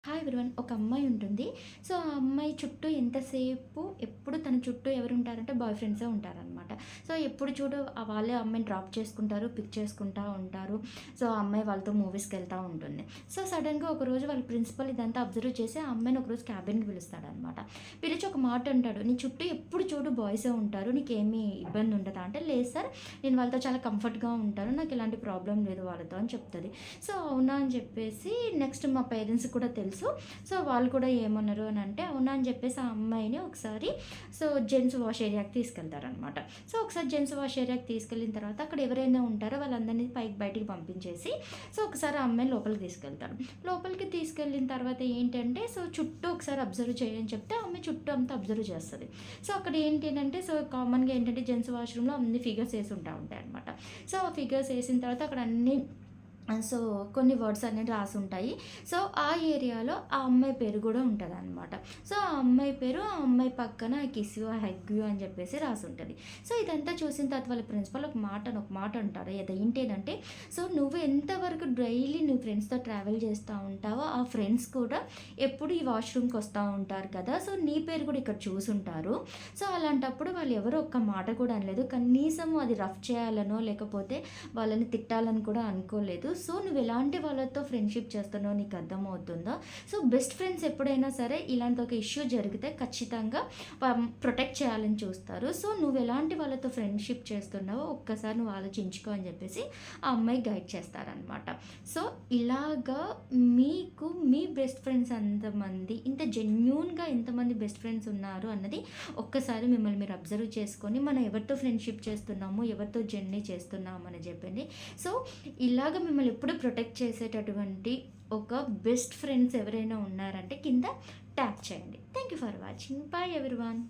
Hi everyone. ఒక అమ్మాయి ఉంటుంది. సో, ఆ అమ్మాయి చుట్టూ ఎంతసేపు ఎప్పుడు తన చుట్టూ ఎవరుంటారంటే బాయ్ ఫ్రెండ్సే ఉంటారనమాట. సో, ఎప్పుడు చూడు వాళ్ళే అమ్మాయిని డ్రాప్ చేసుకుంటారు, పిక్ చేసుకుంటా ఉంటారు. సో, ఆ అమ్మాయి వాళ్ళతో మూవీస్‌కెళ్తా ఉంటుంది. సో, సడెన్‌గా ఒకరోజు వాళ్ళ ప్రిన్సిపల్ ఇదంతా అబ్జర్వ్ చేసి ఆ అమ్మాయిని ఒకరోజు క్యాబిన్‌కి పిలుస్తాడనమాట. పిలిచి ఒక మాట అంటాడు, "నీ చుట్టూ ఎప్పుడు చూడు బాయ్సే ఉంటారు. నీకేమీ ఇబ్బంది ఉండదా?" అంటే, "లేదు సార్, నేను వాళ్ళతో చాలా కంఫర్ట్‌గా ఉంటాను. నాకు ఎలాంటి ప్రాబ్లమ్ లేదు వాళ్ళతో" అని చెప్తది. సో, అవునా అని చెప్పేసి నెక్స్ట్ మా పేరెంట్స్‌కి కూడా తెలుసు. సో, వాళ్ళు కూడా ఏమన్నారు అనంటే, అవునా అని చెప్పేసి ఆ అమ్మాయిని ఒకసారి జెంట్స్ వాష్ ఏరియాకి తీసుకెళ్తారనమాట. సో, ఒకసారి జెంట్స్ వాష్ ఏరియాకి తీసుకెళ్ళిన తర్వాత అక్కడ ఎవరైనా ఉంటారో వాళ్ళందరినీ బయటికి పంపించేసి, సో, ఒకసారి ఆ అమ్మాయిని లోపలికి తీసుకెళ్తారు. లోపలికి తీసుకెళ్ళిన తర్వాత ఏంటంటే, సో, చుట్టూ ఒకసారి అబ్జర్వ్ చేయని చెప్తే, ఆ అమ్మాయి చుట్టూ అంతా అబ్జర్వ్ చేస్తది. సో, అక్కడ ఏంటి అనంటే, సో, కామన్‌గా ఏంటంటే జెంట్స్ వాష్‌రూమ్‌లో అన్ని ఫిగర్స్ ఏసి ఉంటాయనమాట. సో, ఆ ఫిగర్స్ ఏసిన తర్వాత అక్కడ అన్నీ సో, కొన్ని వర్డ్స్ అనేవి రాసుంటాయి. సో, ఆ ఏరియాలో ఆ అమ్మాయి పేరు గూడా ఉంటదనమాట. సో, ఆ అమ్మాయి పేరు, ఆ అమ్మాయి పక్కన I kiss you, I hug you అని చెప్పేసి రాసుంటది. సో, ఇదంతా చూసిన తర్వాత వాళ్ళ ప్రిన్సిపల్ ఒక మాట అంటారు. ఏంటేనంటే, సో, నువ్వు ఎంతవరకు డైలీ నువ్వు ఫ్రెండ్స్‌తో ట్రావెల్ చేస్తా ఉంటావో, ఆ ఫ్రెండ్స్ కూడా ఎప్పుడు ఈ వాష్‌రూమ్‌కి వస్తా ఉంటారు కదా! సో, నీ పేరు కూడా ఇక్కడ చూసుంటారు. సో, అలాంటప్పుడు వాళ్ళు ఎవరు ఒక్క మాట కూడా అనలేదు. కనీసం అది రఫ్ చేయాలనో, లేకపోతే వాళ్ళని తిట్టాలని కూడా అనుకోలేదు. సో, నువ్వెలాంటి వాళ్ళతో ఫ్రెండ్‌షిప్ చేస్తున్నావో నీకు అర్థమవుతుందా? సో, బెస్ట్ ఫ్రెండ్స్ ఎప్పుడైనా సరే ఇలాంటి ఒక ఇష్యూ జరిగితే ఖచ్చితంగా ప్రొటెక్ట్ చేయాలని చూస్తారు. సో, నువ్వెలాంటి వాళ్ళతో ఫ్రెండ్‌షిప్ చేస్తున్నావో ఒక్కసారి నువ్వు ఆలోచించుకో అని చెప్పేసి ఆ అమ్మాయి గైడ్ చేస్తారనమాట. సో, ఇలాగా మీకు మీ బెస్ట్ ఫ్రెండ్స్ ఎంతమంది, ఇంత జెన్యూన్‌గా ఎంతమంది బెస్ట్ ఫ్రెండ్స్ ఉన్నారు అన్నది ఒక్కసారి మిమ్మల్ని మీరు అబ్జర్వ్ చేసుకొని, మనం ఎవరితో ఫ్రెండ్‌షిప్ చేస్తున్నాము, ఎవరితో జర్నీ చేస్తున్నాము అని చెప్పండి. సో, ఇలాగ మిమ్మల్ని ఎప్పుడు ప్రొటెక్ట్ చేసేటటువంటి ఒక బెస్ట్ ఫ్రెండ్స్ ఎవరైనా ఉన్నారంటే కింద ట్యాగ్ చేయండి. Thank you for watching. By everyone.